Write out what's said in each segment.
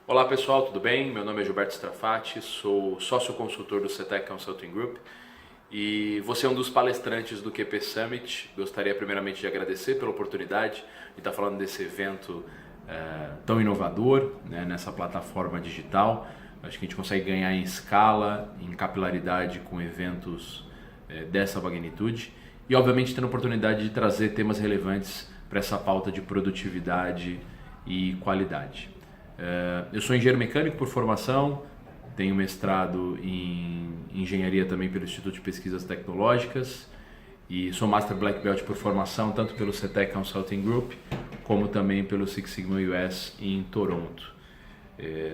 Olá pessoal, tudo bem? Meu nome é Gilberto Strafati, sou sócio consultor do CETEC Consulting Group e você é um dos palestrantes do QP Summit. Gostaria primeiramente de agradecer pela oportunidade de estar falando desse evento tão inovador, né, nessa plataforma digital. Acho que a gente consegue ganhar em escala, em capilaridade com eventos dessa magnitude e obviamente tendo a oportunidade de trazer temas relevantes para essa pauta de produtividade e qualidade. Eu sou engenheiro mecânico por formação, tenho mestrado em engenharia também pelo Instituto de Pesquisas Tecnológicas e sou Master Black Belt por formação, tanto pelo CETEC Consulting Group como também pelo Six Sigma US em Toronto.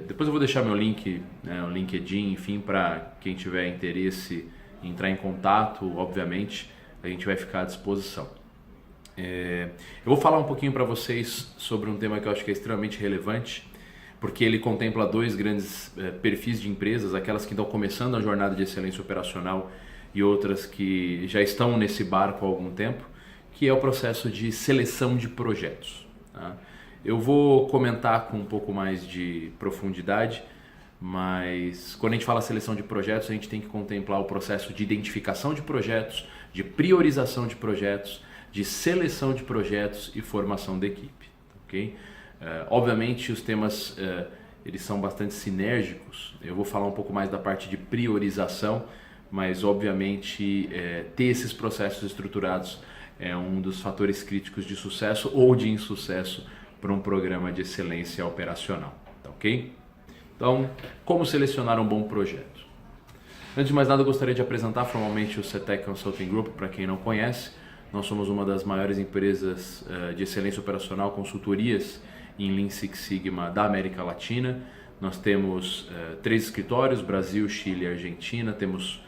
Depois eu vou deixar meu link, né, o LinkedIn, enfim, para quem tiver interesse em entrar em contato, obviamente, a gente vai ficar à disposição. Eu vou falar um pouquinho para vocês sobre um tema que eu acho que é extremamente relevante, porque ele contempla dois grandes perfis de empresas, aquelas que estão começando a jornada de excelência operacional e outras que já estão nesse barco há algum tempo, que é o processo de seleção de projetos. Tá? Eu vou comentar com um pouco mais de profundidade, mas quando a gente fala seleção de projetos, a gente tem que contemplar o processo de identificação de projetos, de priorização de projetos, de seleção de projetos e formação da equipe. Okay? Obviamente os temas eles são bastante sinérgicos. Eu vou falar um pouco mais da parte de priorização, mas obviamente ter esses processos estruturados é um dos fatores críticos de sucesso ou de insucesso para um programa de excelência operacional. Tá, ok? Então, como selecionar um bom projeto? Antes de mais nada, eu gostaria de apresentar formalmente o CETEC Consulting Group, para quem não conhece. Nós somos uma das maiores empresas de excelência operacional, consultorias em Lean Six Sigma da América Latina. Nós temos 3 escritórios, Brasil, Chile e Argentina. Temos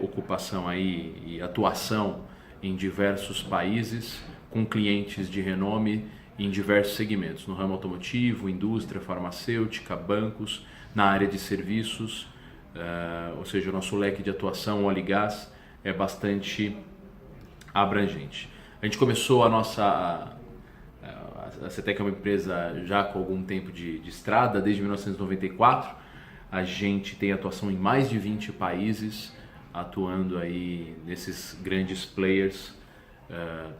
ocupação aí e atuação em diversos países, com clientes de renome em diversos segmentos, no ramo automotivo, indústria, farmacêutica, bancos, na área de serviços, ou seja, o nosso leque de atuação, óleo e gás, é bastante abrangente. A gente começou a CETEC é uma empresa já com algum tempo de estrada, desde 1994. A gente tem atuação em mais de 20 países, atuando aí nesses grandes players,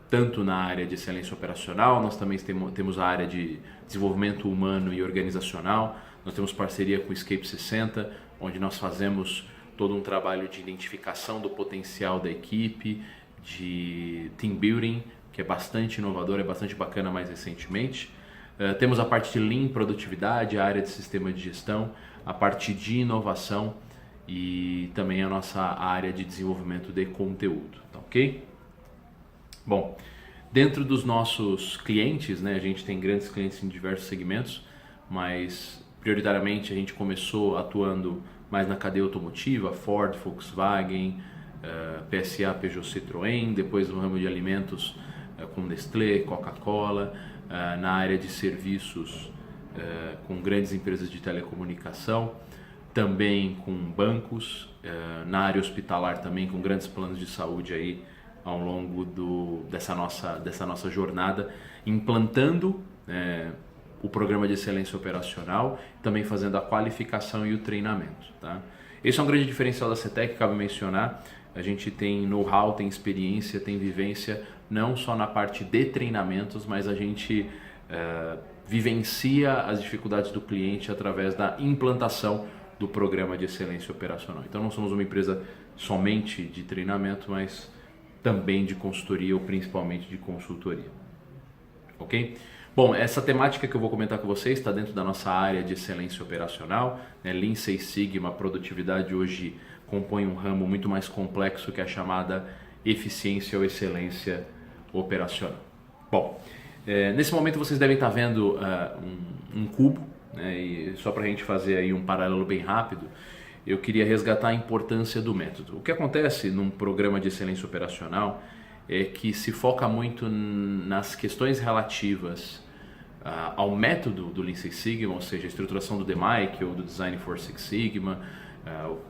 tanto na área de excelência operacional, nós também temos a área de desenvolvimento humano e organizacional. Nós temos parceria com o Escape 60, onde nós fazemos todo um trabalho de identificação do potencial da equipe, de team building, que é bastante inovador, é bastante bacana mais recentemente. Temos a parte de Lean, produtividade, a área de sistema de gestão, a parte de inovação e também a nossa área de desenvolvimento de conteúdo, tá, ok? Bom, dentro dos nossos clientes, né, a gente tem grandes clientes em diversos segmentos, mas prioritariamente a gente começou atuando mais na cadeia automotiva, Ford, Volkswagen, PSA, Peugeot, Citroën, depois no ramo de alimentos com Nestlé, Coca-Cola, na área de serviços com grandes empresas de telecomunicação, também com bancos, na área hospitalar também com grandes planos de saúde aí ao longo dessa nossa jornada, implantando o programa de excelência operacional, também fazendo a qualificação e o treinamento. Tá? Esse é um grande diferencial da CETEC, cabe mencionar. A gente tem know-how, tem experiência, tem vivência, não só na parte de treinamentos, mas a gente vivencia as dificuldades do cliente através da implantação do programa de excelência operacional. Então não somos uma empresa somente de treinamento, mas também de consultoria ou principalmente de consultoria. Ok? Bom, essa temática que eu vou comentar com vocês está dentro da nossa área de excelência operacional, né? Lean Six Sigma, produtividade hoje compõe um ramo muito mais complexo que é a chamada eficiência ou excelência operacional. Bom, nesse momento vocês devem estar vendo um cubo, né? E só para a gente fazer aí um paralelo bem rápido, eu queria resgatar a importância do método. O que acontece num programa de excelência operacional é que se foca muito nas questões relativas ao método do Lean Six Sigma, ou seja, a estruturação do DMAIC ou do Design for Six Sigma,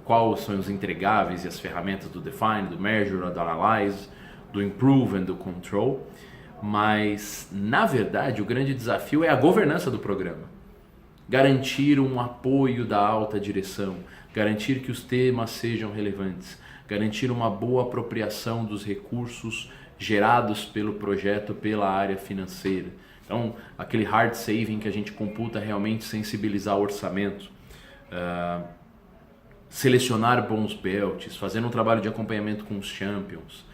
quais são os entregáveis e as ferramentas do Define, do Measure, do Analyze, do Improve e do Control, mas na verdade o grande desafio é a governança do programa. garantir um apoio da alta direção, garantir que os temas sejam relevantes, garantir uma boa apropriação dos recursos gerados pelo projeto pela área financeira. Então, aquele hard saving que a gente computa realmente sensibilizar o orçamento, selecionar bons belts, fazer um trabalho de acompanhamento com os champions,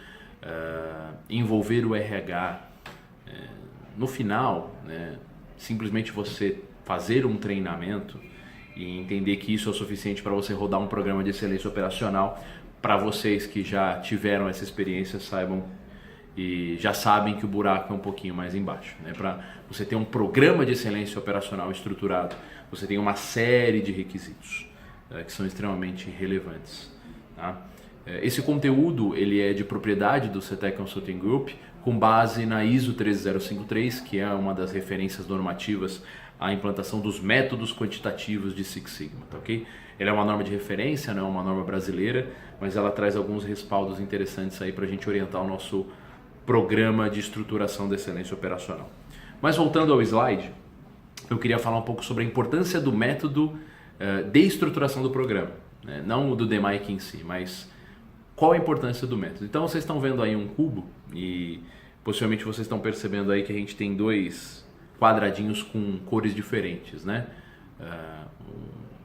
envolver o RH. No final, né, simplesmente você fazer um treinamento e entender que isso é o suficiente para você rodar um programa de excelência operacional. Para vocês que já tiveram essa experiência, saibam e já sabem que o buraco é um pouquinho mais embaixo, né? Para você ter um programa de excelência operacional estruturado, você tem uma série de requisitos que são extremamente relevantes, tá? Esse conteúdo ele é de propriedade do CETEC Consulting Group, com base na ISO 13053, que é uma das referências normativas à implantação dos métodos quantitativos de Six Sigma, tá, ok? Ela é uma norma de referência, não é uma norma brasileira, mas ela traz alguns respaldos interessantes aí para a gente orientar o nosso programa de estruturação da excelência operacional. Mas voltando ao slide, eu queria falar um pouco sobre a importância do método de estruturação do programa, né? Não do DMAIC em si, mas qual a importância do método. Então vocês estão vendo aí um cubo e possivelmente vocês estão percebendo aí que a gente tem dois quadradinhos com cores diferentes, né?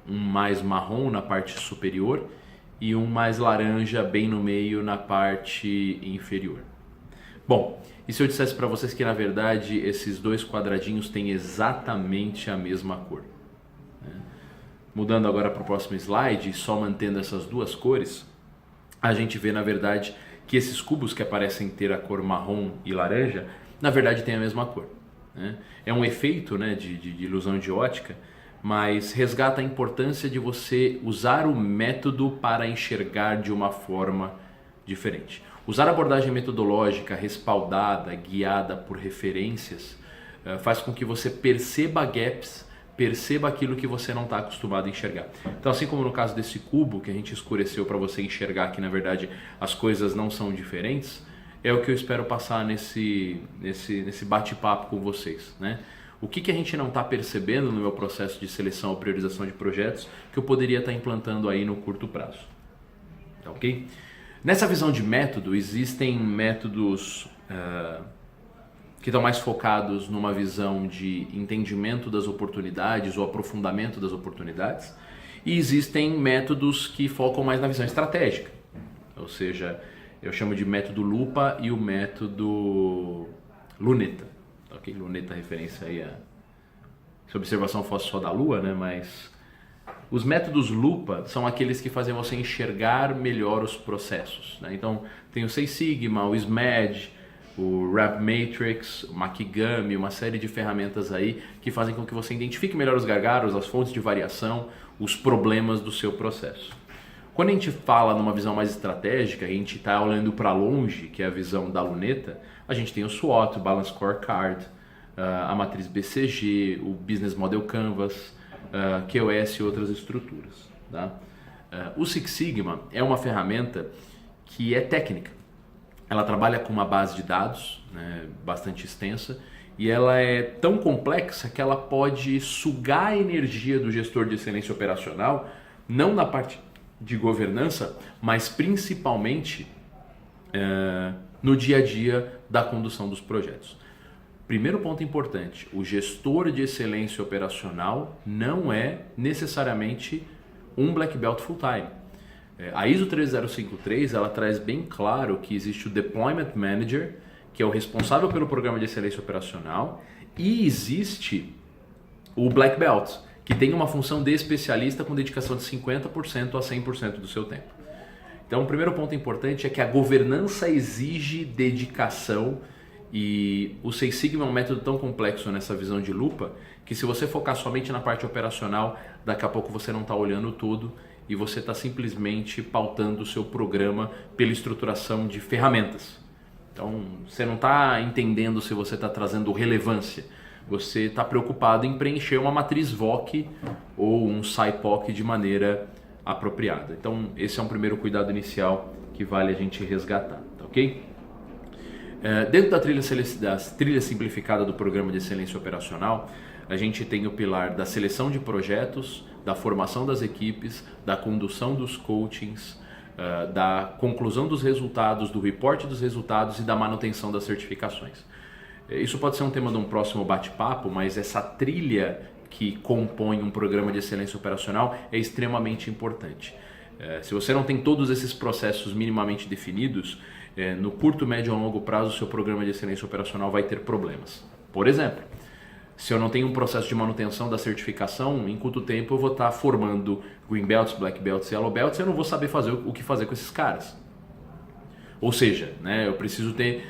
Um mais marrom na parte superior e um mais laranja bem no meio na parte inferior. Bom, e se eu dissesse para vocês que na verdade esses dois quadradinhos têm exatamente a mesma cor? Mudando agora para o próximo slide, só mantendo essas duas cores, a gente vê na verdade que esses cubos que parecem ter a cor marrom e laranja, na verdade têm a mesma cor, né? É um efeito, né, de ilusão de ótica, mas resgata a importância de você usar o método para enxergar de uma forma diferente. Usar a abordagem metodológica respaldada, guiada por referências, faz com que você perceba gaps, perceba aquilo que você não está acostumado a enxergar. Então, assim como no caso desse cubo que a gente escureceu para você enxergar que na verdade as coisas não são diferentes, é o que eu espero passar nesse bate-papo com vocês, né? O que a gente não está percebendo no meu processo de seleção ou priorização de projetos que eu poderia estar implantando aí no curto prazo, tá, ok? Nessa visão de método, existem métodos que estão mais focados numa visão de entendimento das oportunidades ou aprofundamento das oportunidades, e existem métodos que focam mais na visão estratégica, ou seja, eu chamo de método lupa e o método luneta, ok? Luneta é referência aí se a observação fosse só da lua, né? Mas os métodos lupa são aqueles que fazem você enxergar melhor os processos, né? Então tem o Six Sigma, o SMAD, o Rap Matrix, o Makigami, uma série de ferramentas aí que fazem com que você identifique melhor os gargalos, as fontes de variação, os problemas do seu processo. Quando a gente fala numa visão mais estratégica, a gente está olhando para longe, que é a visão da luneta, a gente tem o SWOT, o Balance Scorecard, a matriz BCG, o Business Model Canvas, QoS e outras estruturas, tá? O Six Sigma é uma ferramenta que é técnica. Ela trabalha com uma base de dados, né, bastante extensa, e ela é tão complexa que ela pode sugar a energia do gestor de excelência operacional, não na parte de governança, mas principalmente no dia a dia da condução dos projetos. Primeiro ponto importante, o gestor de excelência operacional não é necessariamente um Black Belt full-time. A ISO 13053 ela traz bem claro que existe o Deployment Manager, que é o responsável pelo programa de excelência operacional, e existe o Black Belt, que tem uma função de especialista com dedicação de 50% a 100% do seu tempo. Então, o primeiro ponto importante é que a governança exige dedicação, e o Six Sigma é um método tão complexo nessa visão de lupa que se você focar somente na parte operacional, daqui a pouco você não está olhando tudo e você está simplesmente pautando o seu programa pela estruturação de ferramentas. Então, você não está entendendo se você está trazendo relevância. Você está preocupado em preencher uma matriz VOC ou um SciPoc de maneira apropriada. Então, esse é um primeiro cuidado inicial que vale a gente resgatar, tá, ok? Dentro da trilha simplificada do Programa de Excelência Operacional, a gente tem o pilar da seleção de projetos, da formação das equipes, da condução dos coachings, da conclusão dos resultados, do reporte dos resultados e da manutenção das certificações. Isso pode ser um tema de um próximo bate-papo, mas essa trilha que compõe um programa de excelência operacional é extremamente importante. Se você não tem todos esses processos minimamente definidos, no curto, médio ou longo prazo, o seu programa de excelência operacional vai ter problemas. Por exemplo, se eu não tenho um processo de manutenção da certificação, em curto tempo eu vou estar formando Green Belts, Black Belts e Yellow Belts e eu não vou saber fazer o que fazer com esses caras. Ou seja, eu preciso ter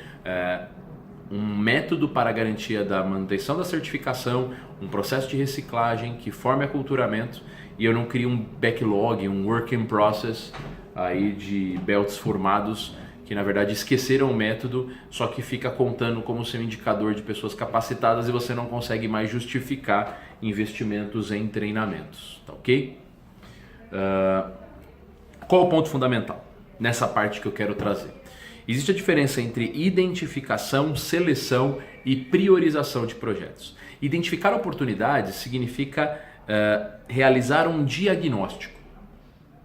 um método para a garantia da manutenção da certificação, um processo de reciclagem que forme aculturamento e eu não crio um backlog, um work in process aí de belts formados que na verdade esqueceram o método, só que fica contando como seu indicador de pessoas capacitadas e você não consegue mais justificar investimentos em treinamentos, tá ok? Qual o ponto fundamental nessa parte que eu quero trazer? Existe a diferença entre identificação, seleção e priorização de projetos. Identificar oportunidades significa realizar um diagnóstico.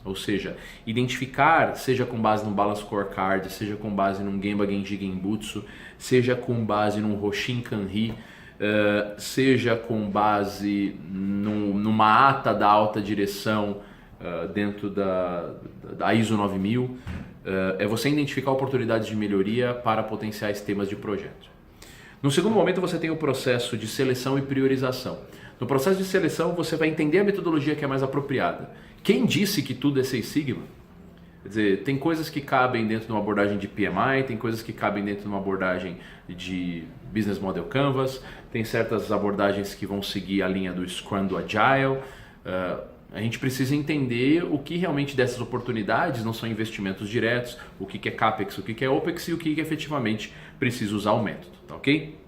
Ou seja, identificar, seja com base no Balance Scorecard, seja com base num Gemba Genji Genbutsu, seja com base num Hoshin Kanri, seja com base numa ata da alta direção dentro da ISO 9000, é você identificar oportunidades de melhoria para potenciais temas de projeto. No segundo momento você tem o processo de seleção e priorização. No processo de seleção você vai entender a metodologia que é mais apropriada. Quem disse que tudo é Six Sigma? Quer dizer, tem coisas que cabem dentro de uma abordagem de PMI, tem coisas que cabem dentro de uma abordagem de Business Model Canvas, tem certas abordagens que vão seguir a linha do Scrum, do Agile. A gente precisa entender o que realmente dessas oportunidades não são investimentos diretos, o que é CAPEX, o que é OPEX e o que efetivamente precisa usar o método, tá ok?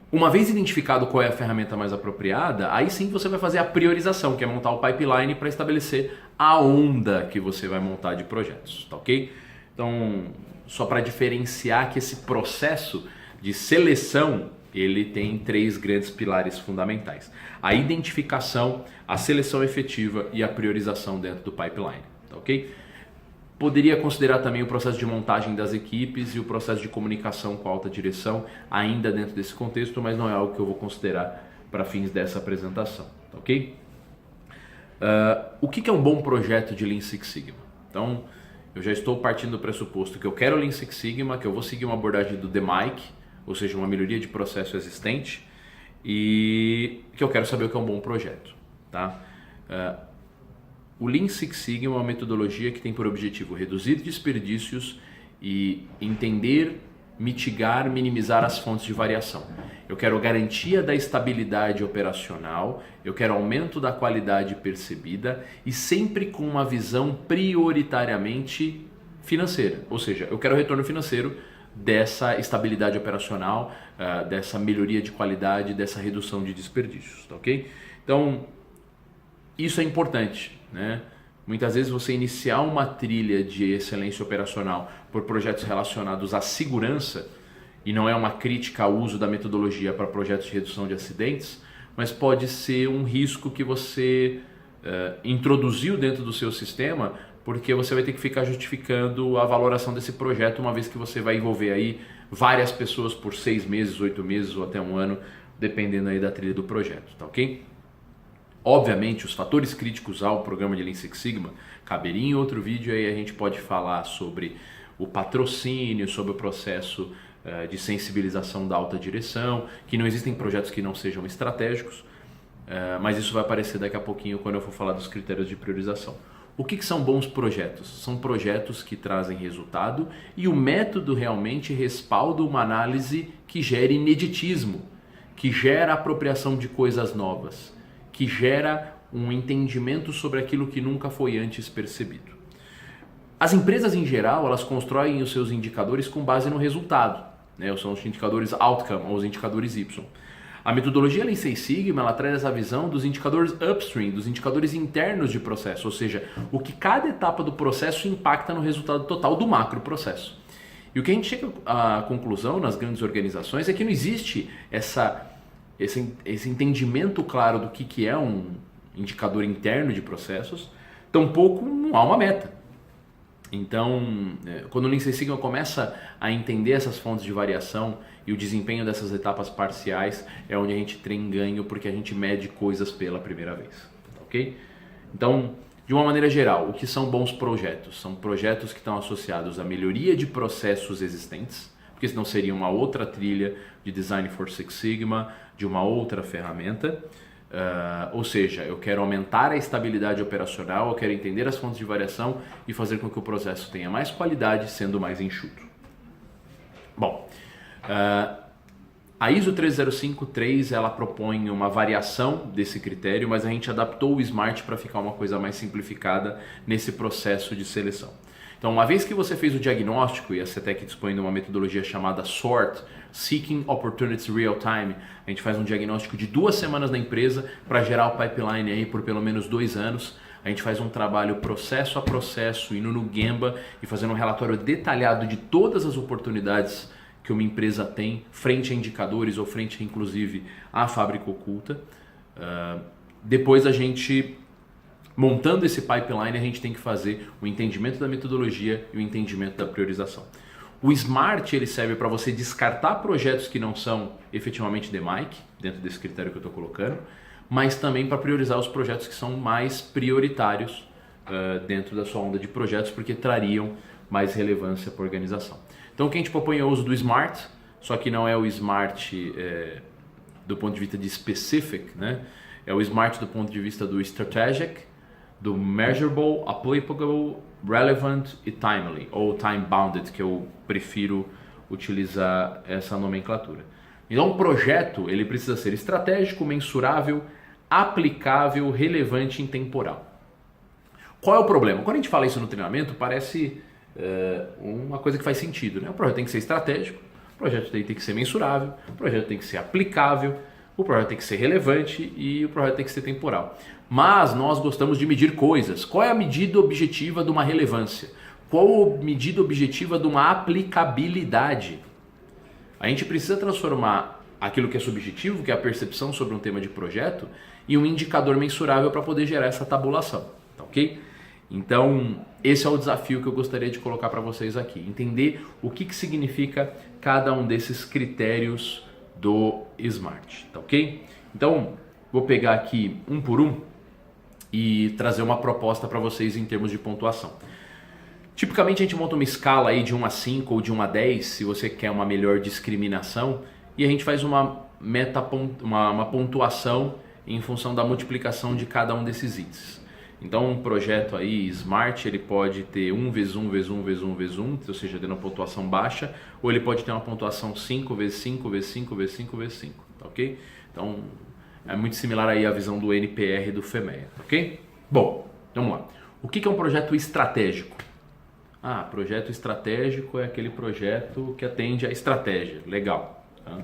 Uma vez identificado qual é a ferramenta mais apropriada, aí sim você vai fazer a priorização, que é montar o pipeline para estabelecer a onda que você vai montar de projetos, tá ok? Então, só para diferenciar que esse processo de seleção, ele tem 3 grandes pilares fundamentais: a identificação, a seleção efetiva e a priorização dentro do pipeline, tá ok? Poderia considerar também o processo de montagem das equipes e o processo de comunicação com a alta direção ainda dentro desse contexto, mas não é algo que eu vou considerar para fins dessa apresentação, tá ok? O que é um bom projeto de Lean Six Sigma? Então, eu já estou partindo do pressuposto que eu quero Lean Six Sigma, que eu vou seguir uma abordagem do DMAIC, ou seja, uma melhoria de processo existente, e que eu quero saber o que é um bom projeto, tá? O Lean Six Sigma é uma metodologia que tem por objetivo reduzir desperdícios e entender, mitigar, minimizar as fontes de variação. Eu quero garantia da estabilidade operacional, eu quero aumento da qualidade percebida e sempre com uma visão prioritariamente financeira. Ou seja, eu quero retorno financeiro dessa estabilidade operacional, dessa melhoria de qualidade, dessa redução de desperdícios, tá ok? Então, isso é importante, né? Muitas vezes você iniciar uma trilha de excelência operacional por projetos relacionados à segurança, e não é uma crítica ao uso da metodologia para projetos de redução de acidentes, mas pode ser um risco que você introduziu dentro do seu sistema, porque você vai ter que ficar justificando a valoração desse projeto, uma vez que você vai envolver aí várias pessoas por 6 meses, 8 meses ou até 1 ano, dependendo aí da trilha do projeto, tá ok? Obviamente, os fatores críticos ao programa de Lean Six Sigma caberiam em outro vídeo, aí a gente pode falar sobre o patrocínio, sobre o processo de sensibilização da alta direção, que não existem projetos que não sejam estratégicos, mas isso vai aparecer daqui a pouquinho quando eu for falar dos critérios de priorização. O que são bons projetos? São projetos que trazem resultado e o método realmente respalda uma análise que gera ineditismo, que gera apropriação de coisas novas, que gera um entendimento sobre aquilo que nunca foi antes percebido. As empresas em geral, elas constroem os seus indicadores com base no resultado, né? São os indicadores outcome ou os indicadores Y. A metodologia Lean Six Sigma, ela traz essa visão dos indicadores upstream, dos indicadores internos de processo, ou seja, o que cada etapa do processo impacta no resultado total do macro processo. E o que a gente chega à conclusão nas grandes organizações é que não existe essa esse entendimento claro do que é um indicador interno de processos, tampouco não há uma meta. Então, quando o Lean Six Sigma começa a entender essas fontes de variação e o desempenho dessas etapas parciais, é onde a gente tem ganho, porque a gente mede coisas pela primeira vez, ok? Então, de uma maneira geral, o que são bons projetos? São projetos que estão associados à melhoria de processos existentes, porque senão seria uma outra trilha de Design for Six Sigma, de uma outra ferramenta. Ou seja, eu quero aumentar a estabilidade operacional, eu quero entender as fontes de variação e fazer com que o processo tenha mais qualidade, sendo mais enxuto. Bom, a ISO 13053 ela propõe uma variação desse critério, mas a gente adaptou o SMART para ficar uma coisa mais simplificada nesse processo de seleção. Então, uma vez que você fez o diagnóstico, e a CETEC dispõe de uma metodologia chamada SORT, Seeking Opportunities Real Time, a gente faz um diagnóstico de 2 semanas na empresa para gerar o pipeline aí por pelo menos 2 anos. A gente faz um trabalho processo a processo, indo no Gemba e fazendo um relatório detalhado de todas as oportunidades que uma empresa tem frente a indicadores ou frente, inclusive, à fábrica oculta. Depois a gente, montando esse pipeline, a gente tem que fazer o entendimento da metodologia e o entendimento da priorização. O SMART ele serve para você descartar projetos que não são efetivamente DMAIC, dentro desse critério que eu estou colocando, mas também para priorizar os projetos que são mais prioritários dentro da sua onda de projetos, porque trariam mais relevância para a organização. Então, o que a gente propõe é o uso do SMART, só que não é o SMART do ponto de vista de specific, né? É o SMART do ponto de vista do strategic, do measurable, applicable, relevant e timely, ou time-bounded, que eu prefiro utilizar essa nomenclatura. Então, um projeto ele precisa ser estratégico, mensurável, aplicável, relevante e intemporal. Qual é o problema? Quando a gente fala isso no treinamento, parece uma coisa que faz sentido, né? O projeto tem que ser estratégico, o projeto tem que ser mensurável, o projeto tem que ser aplicável, o projeto tem que ser relevante e o projeto tem que ser temporal. Mas nós gostamos de medir coisas. Qual é a medida objetiva de uma relevância? Qual a medida objetiva de uma aplicabilidade? A gente precisa transformar aquilo que é subjetivo, que é a percepção sobre um tema de projeto, em um indicador mensurável para poder gerar essa tabulação, tá ok? Então, esse é o desafio que eu gostaria de colocar para vocês aqui. Entender o que significa cada um desses critérios do SMART, tá ok? Então, vou pegar aqui um por um e trazer uma proposta para vocês em termos de pontuação. Tipicamente a gente monta uma escala aí de 1 a 5 ou de 1 a 10, se você quer uma melhor discriminação, e a gente faz uma pontuação em função da multiplicação de cada um desses índices. Então um projeto aí SMART ele pode ter 1 vezes 1 vezes 1 vezes 1 vezes 1, ou seja, tendo uma pontuação baixa, ou ele pode ter uma pontuação 5 vezes 5 vezes 5 vezes 5 vezes 5, tá ok? Então é muito similar aí à visão do NPR do FEMEA, ok? Bom, vamos lá. O que é um projeto estratégico? Projeto estratégico é aquele projeto que atende à estratégia, legal. Tá?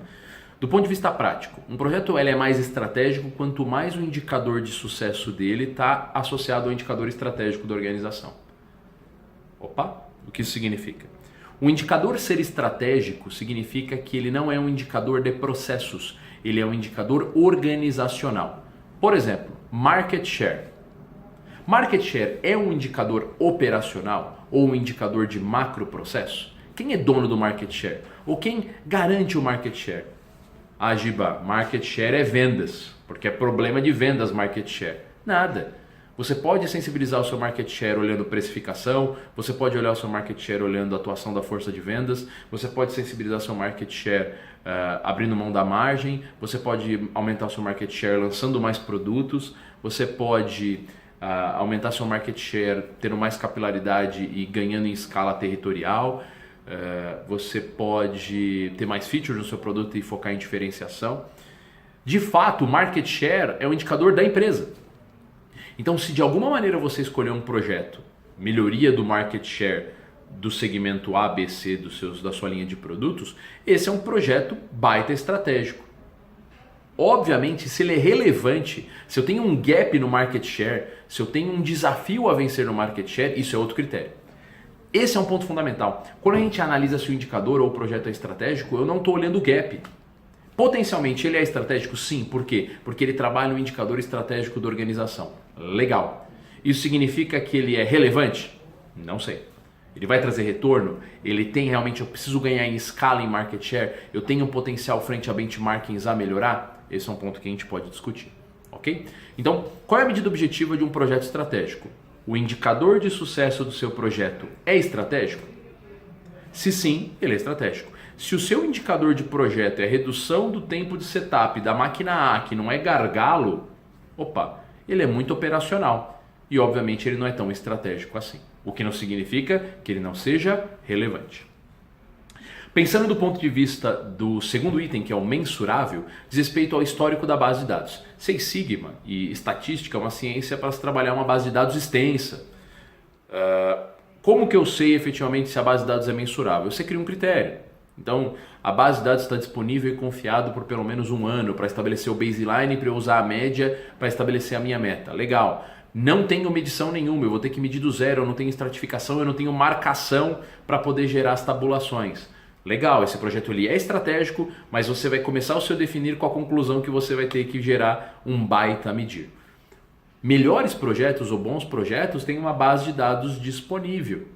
Do ponto de vista prático, um projeto ele é mais estratégico quanto mais o indicador de sucesso dele está associado ao indicador estratégico da organização. Opa, o que isso significa? O indicador ser estratégico significa que ele não é um indicador de processos, ele é um indicador organizacional. Por exemplo, market share. Market share é um indicador operacional ou um indicador de macro processo? Quem é dono do market share? Ou quem garante o market share? Giba, market share é vendas, porque é problema de vendas market share. Nada. Você pode sensibilizar o seu market share olhando precificação, você pode olhar o seu market share olhando a atuação da força de vendas, você pode sensibilizar o seu market share abrindo mão da margem, você pode aumentar o seu market share lançando mais produtos, você pode aumentar seu market share tendo mais capilaridade e ganhando em escala territorial. Você pode ter mais features no seu produto e focar em diferenciação. De fato, o market share é um indicador da empresa. Então, se de alguma maneira você escolher um projeto, melhoria do market share do segmento A, B, C da sua linha de produtos, esse é um projeto baita estratégico. Obviamente, se ele é relevante, se eu tenho um gap no market share, se eu tenho um desafio a vencer no market share, isso é outro critério. Esse é um ponto fundamental. Quando a gente analisa se o indicador ou o projeto é estratégico, eu não estou olhando o gap. Potencialmente ele é estratégico? Sim. Por quê? Porque ele trabalha no indicador estratégico da organização. Legal. Isso significa que ele é relevante? Não sei. Ele vai trazer retorno? Ele tem realmente, eu preciso ganhar em escala em market share? Eu tenho um potencial frente a benchmarkings a melhorar? Esse é um ponto que a gente pode discutir. Ok? Então, qual é a medida objetiva de um projeto estratégico? O indicador de sucesso do seu projeto é estratégico? Se sim, ele é estratégico. Se o seu indicador de projeto é a redução do tempo de setup da máquina A, que não é gargalo, ele é muito operacional. E obviamente ele não é tão estratégico assim. O que não significa que ele não seja relevante. Pensando do ponto de vista do segundo item, que é o mensurável, diz respeito ao histórico da base de dados. Six Sigma e estatística é uma ciência para se trabalhar uma base de dados extensa. Como que eu sei efetivamente se a base de dados é mensurável? Você cria um critério. Então, a base de dados está disponível e confiado por pelo menos um ano para estabelecer o baseline, para eu usar a média para estabelecer a minha meta. Legal. Não tenho medição nenhuma, eu vou ter que medir do zero, eu não tenho estratificação, eu não tenho marcação para poder gerar as tabulações. Legal, esse projeto ele é estratégico, mas você vai começar o seu definir com a conclusão que você vai ter que gerar um baita a medir. Melhores projetos ou bons projetos têm uma base de dados disponível,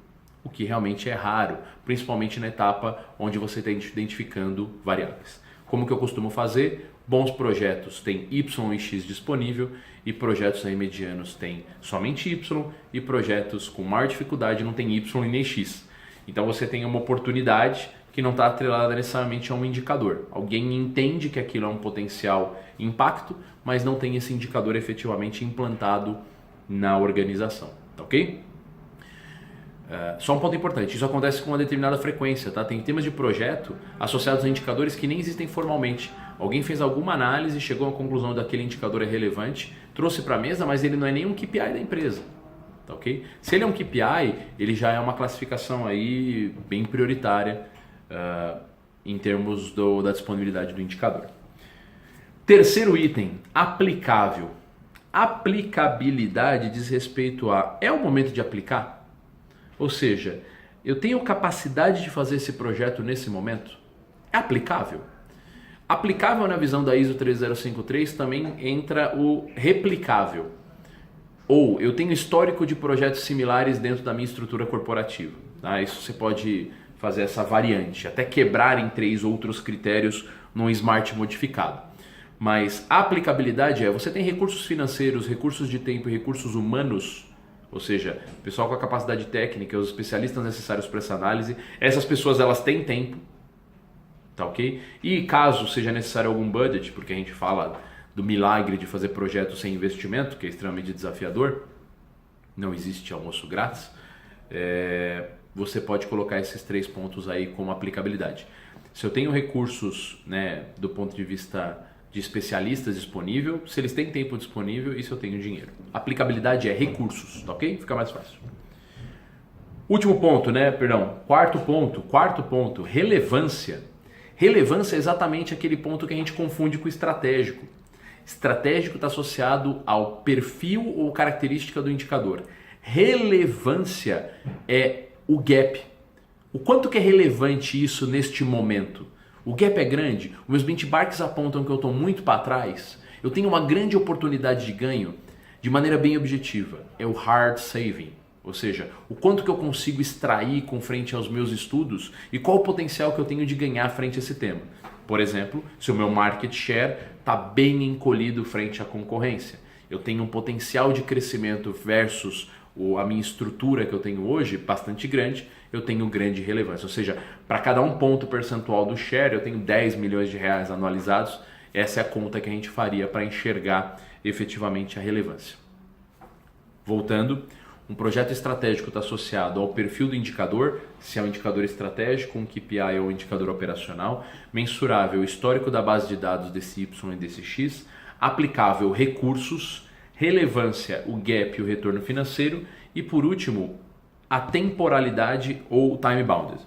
o que realmente é raro, principalmente na etapa onde você está identificando variáveis. Como que eu costumo fazer? Bons projetos têm Y e X disponível e projetos aí medianos têm somente Y e projetos com maior dificuldade não tem Y e nem X. Então você tem uma oportunidade que não está atrelada necessariamente a um indicador. Alguém entende que aquilo é um potencial impacto, mas não tem esse indicador efetivamente implantado na organização, tá ok? Só um ponto importante, isso acontece com uma determinada frequência, tá? Tem temas de projeto associados a indicadores que nem existem formalmente. Alguém fez alguma análise, chegou à conclusão que aquele indicador é relevante, trouxe para a mesa, mas ele não é nenhum KPI da empresa, tá ok? Se ele é um KPI, ele já é uma classificação aí bem prioritária em termos da disponibilidade do indicador. Terceiro item, aplicável. Aplicabilidade diz respeito a, é o momento de aplicar? Ou seja, eu tenho capacidade de fazer esse projeto nesse momento? É aplicável? Aplicável na visão da ISO 13053 também entra o replicável. Ou eu tenho histórico de projetos similares dentro da minha estrutura corporativa. Tá? Isso você pode fazer essa variante, até quebrar em 3 outros critérios num Smart modificado. Mas a aplicabilidade você tem recursos financeiros, recursos de tempo e recursos humanos, ou seja, pessoal com a capacidade técnica, os especialistas necessários para essa análise, essas pessoas elas têm tempo, tá ok? E caso seja necessário algum budget, porque a gente fala do milagre de fazer projetos sem investimento, que é extremamente desafiador, não existe almoço grátis, você pode colocar esses 3 pontos aí como aplicabilidade. Se eu tenho recursos, do ponto de vista de especialistas disponível, se eles têm tempo disponível e se eu tenho dinheiro. Aplicabilidade é recursos, tá ok? Fica mais fácil. Último ponto, Quarto ponto, relevância. Relevância é exatamente aquele ponto que a gente confunde com estratégico. Estratégico está associado ao perfil ou característica do indicador. Relevância é o gap. O quanto que é relevante isso neste momento? O gap é grande, os meus benchmarks apontam que eu estou muito para trás, eu tenho uma grande oportunidade de ganho de maneira bem objetiva. É o hard saving, ou seja, o quanto que eu consigo extrair com frente aos meus estudos e qual o potencial que eu tenho de ganhar frente a esse tema. Por exemplo, se o meu market share está bem encolhido frente à concorrência, eu tenho um potencial de crescimento versus a minha estrutura que eu tenho hoje, bastante grande, eu tenho grande relevância. Ou seja, para cada um ponto percentual do share, eu tenho 10 milhões de reais anualizados. Essa é a conta que a gente faria para enxergar efetivamente a relevância. Voltando, um projeto estratégico está associado ao perfil do indicador, se é um indicador estratégico, um KPI ou um indicador operacional, mensurável, histórico da base de dados desse Y e desse X, aplicável, recursos, relevância, o gap e o retorno financeiro e, por último, a temporalidade ou time bounded.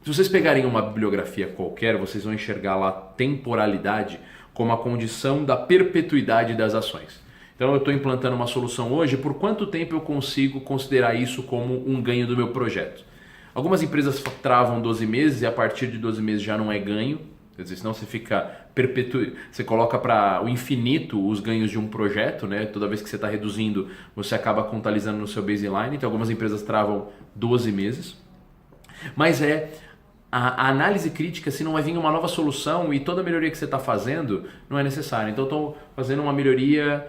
Se vocês pegarem uma bibliografia qualquer, vocês vão enxergar lá temporalidade como a condição da perpetuidade das ações. Então eu estou implantando uma solução hoje, por quanto tempo eu consigo considerar isso como um ganho do meu projeto? Algumas empresas travam 12 meses e a partir de 12 meses já não é ganho, Quer dizer, senão você fica você coloca para o infinito os ganhos de um projeto, né? Toda vez que você está reduzindo, você acaba contabilizando no seu baseline. Então algumas empresas travam 12 meses. Mas a análise crítica, se não vai vir uma nova solução e toda a melhoria que você está fazendo não é necessária. Então estou fazendo uma melhoria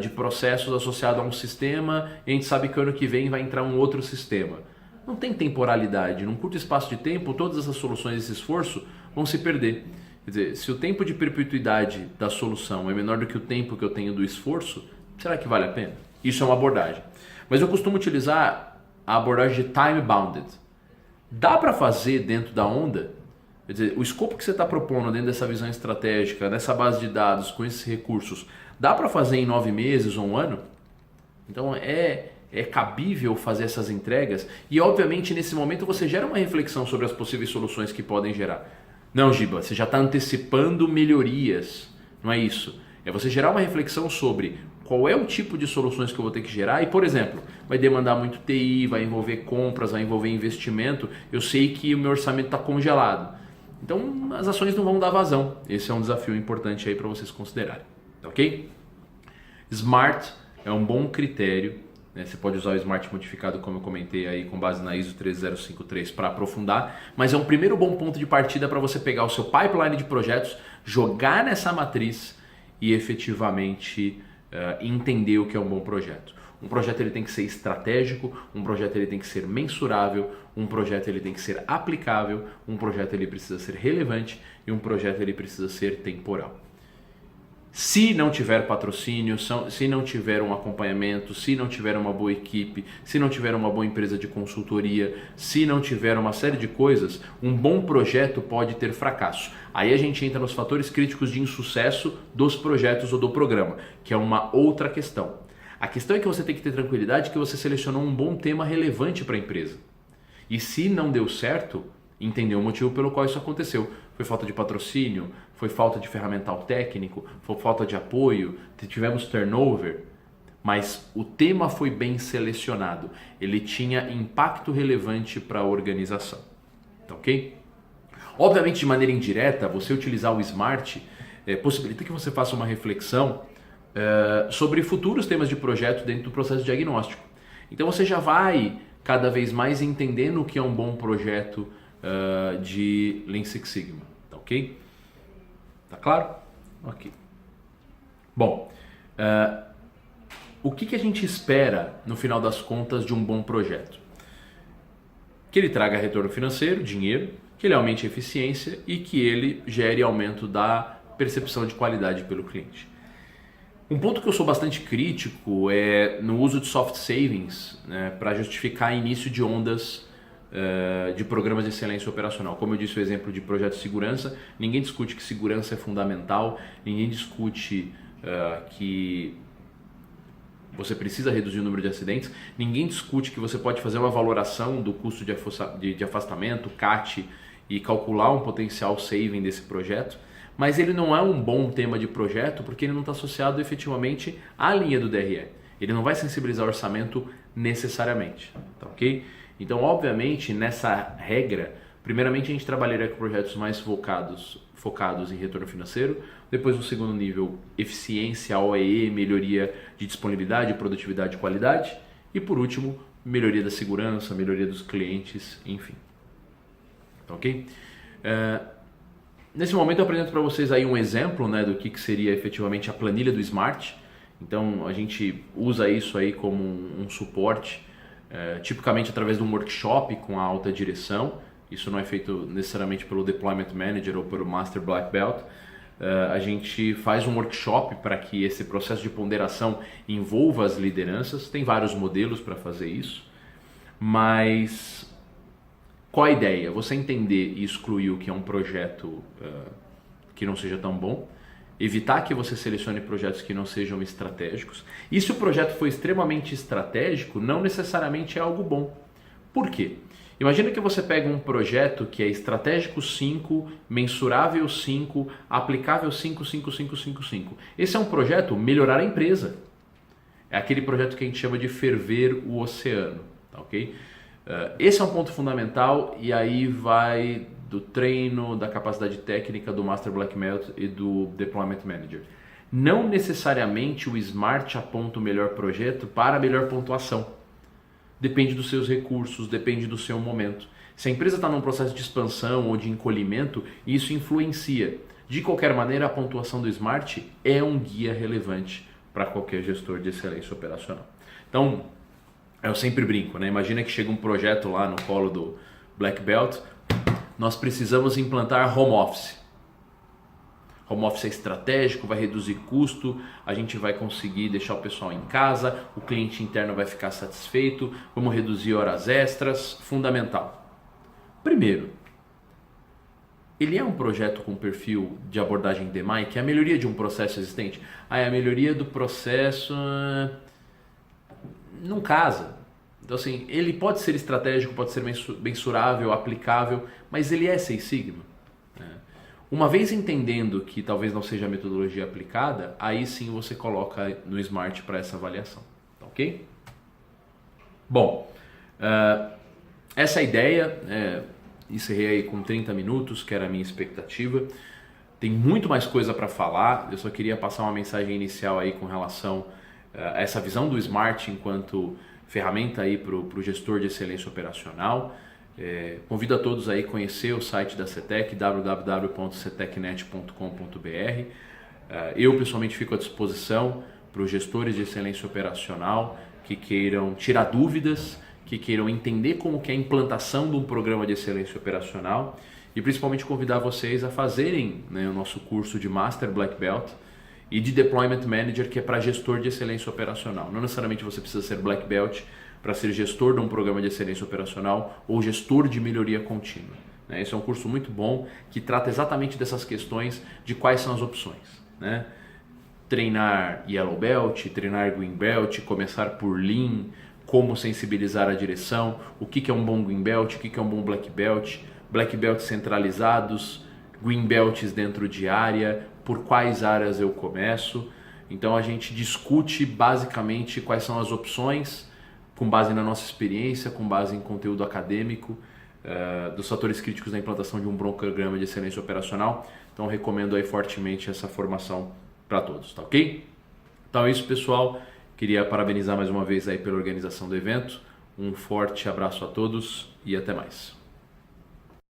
de processos associado a um sistema e a gente sabe que ano que vem vai entrar um outro sistema. Não tem temporalidade. Num curto espaço de tempo, todas essas soluções, esse esforço vão se perder. Quer dizer, se o tempo de perpetuidade da solução é menor do que o tempo que eu tenho do esforço, será que vale a pena? Isso é uma abordagem. Mas eu costumo utilizar a abordagem de time bounded. Dá para fazer dentro da onda? Quer dizer, o escopo que você está propondo dentro dessa visão estratégica, nessa base de dados, com esses recursos, dá para fazer em 9 meses ou um ano? Então é cabível fazer essas entregas e obviamente nesse momento você gera uma reflexão sobre as possíveis soluções que podem gerar. Não, Giba, você já está antecipando melhorias, não é isso. É você gerar uma reflexão sobre qual é o tipo de soluções que eu vou ter que gerar e, por exemplo, vai demandar muito TI, vai envolver compras, vai envolver investimento, eu sei que o meu orçamento está congelado. Então as ações não vão dar vazão. Esse é um desafio importante aí para vocês considerarem, ok? SMART é um bom critério. Você pode usar o SMART modificado, como eu comentei aí, com base na ISO 13053 para aprofundar, mas é um primeiro bom ponto de partida para você pegar o seu pipeline de projetos, jogar nessa matriz e efetivamente entender o que é um bom projeto. Um projeto ele tem que ser estratégico, um projeto ele tem que ser mensurável, um projeto ele tem que ser aplicável, um projeto ele precisa ser relevante e um projeto ele precisa ser temporal. Se não tiver patrocínio, se não tiver um acompanhamento, se não tiver uma boa equipe, se não tiver uma boa empresa de consultoria, se não tiver uma série de coisas, um bom projeto pode ter fracasso. Aí a gente entra nos fatores críticos de insucesso dos projetos ou do programa, que é uma outra questão. A questão é que você tem que ter tranquilidade que você selecionou um bom tema relevante para a empresa. E se não deu certo, entender o motivo pelo qual isso aconteceu. Foi falta de patrocínio, foi falta de ferramental técnico, foi falta de apoio, tivemos turnover, mas o tema foi bem selecionado, ele tinha impacto relevante para a organização, tá ok? Obviamente, de maneira indireta, você utilizar o SMART possibilita que você faça uma reflexão sobre futuros temas de projeto dentro do processo diagnóstico. Então você já vai cada vez mais entendendo o que é um bom projeto de Lean Six Sigma, tá ok? Tá claro? Ok. Bom, o que a gente espera no final das contas de um bom projeto? Que ele traga retorno financeiro, dinheiro, que ele aumente a eficiência e que ele gere aumento da percepção de qualidade pelo cliente. Um ponto que eu sou bastante crítico é no uso de soft savings, né, para justificar início de ondas de programas de excelência operacional. Como eu disse, o exemplo de projeto de segurança, ninguém discute que segurança é fundamental, ninguém discute que você precisa reduzir o número de acidentes, ninguém discute que você pode fazer uma valoração do custo de afastamento, CAT, e calcular um potencial saving desse projeto, mas ele não é um bom tema de projeto porque ele não está associado efetivamente à linha do DRE. Ele não vai sensibilizar o orçamento necessariamente, tá ok? Então, obviamente, nessa regra, primeiramente a gente trabalharia com projetos mais focados em retorno financeiro, depois no segundo nível, eficiência, OEE, melhoria de disponibilidade, produtividade e qualidade, e por último, melhoria da segurança, melhoria dos clientes, enfim. Tá ok? Nesse momento eu apresento para vocês aí um exemplo, né, do que seria efetivamente a planilha do SMART. Então a gente usa isso aí como um suporte, tipicamente através de um workshop com a alta direção. Isso não é feito necessariamente pelo Deployment Manager ou pelo Master Black Belt. A gente faz um workshop para que esse processo de ponderação envolva as lideranças. Tem vários modelos para fazer isso, mas qual a ideia? Você entender e excluir o que é um projeto que não seja tão bom, evitar que você selecione projetos que não sejam estratégicos. E se o projeto for extremamente estratégico, não necessariamente é algo bom. Por quê? Imagina que você pega um projeto que é estratégico 5, mensurável 5, aplicável 5, 5, 5, 5, 5. Esse é um projeto melhorar a empresa. É aquele projeto que a gente chama de ferver o oceano, tá ok? Esse é um ponto fundamental e aí vai do treino, da capacidade técnica do Master Black Belt e do Deployment Manager. Não necessariamente o Smart aponta o melhor projeto para a melhor pontuação. Depende dos seus recursos, depende do seu momento. Se a empresa está num processo de expansão ou de encolhimento, isso influencia. De qualquer maneira, a pontuação do Smart é um guia relevante para qualquer gestor de excelência operacional. Então, eu sempre brinco, né? Imagina que chega um projeto lá no colo do Black Belt, nós precisamos implantar home office. Home office é estratégico, vai reduzir custo, a gente vai conseguir deixar o pessoal em casa, o cliente interno vai ficar satisfeito, vamos reduzir horas extras, fundamental. Primeiro, ele é um projeto com perfil de abordagem DMAI, que é a melhoria de um processo existente. É a melhoria do processo não casa. Então assim, ele pode ser estratégico, pode ser mensurável, aplicável, mas ele é Six Sigma. Uma vez entendendo que talvez não seja a metodologia aplicada, aí sim você coloca no Smart para essa avaliação, tá ok? Bom, essa ideia, encerrei aí com 30 minutos, que era a minha expectativa. Tem muito mais coisa para falar, eu só queria passar uma mensagem inicial aí com relação a essa visão do Smart enquanto ferramenta aí para o gestor de excelência operacional. Convido a todos aí a conhecer o site da CETEC, www.cetecnet.com.br. Eu pessoalmente fico à disposição para os gestores de excelência operacional que queiram tirar dúvidas, que queiram entender como que é a implantação de um programa de excelência operacional e principalmente convidar vocês a fazerem, né, o nosso curso de Master Black Belt e de Deployment Manager, que é para gestor de excelência operacional. Não necessariamente você precisa ser Black Belt para ser gestor de um programa de excelência operacional ou gestor de melhoria contínua. Esse é um curso muito bom que trata exatamente dessas questões de quais são as opções. Treinar Yellow Belt, treinar Green Belt, começar por Lean, como sensibilizar a direção, o que é um bom Green Belt, o que é um bom Black Belt, Black Belts centralizados, Green Belts dentro de área, por quais áreas eu começo. Então a gente discute basicamente quais são as opções, com base na nossa experiência, com base em conteúdo acadêmico, dos fatores críticos da implantação de um bom programa de excelência operacional. Então recomendo aí fortemente essa formação para todos, tá ok? Então é isso, pessoal. Queria parabenizar mais uma vez aí pela organização do evento. Um forte abraço a todos e até mais.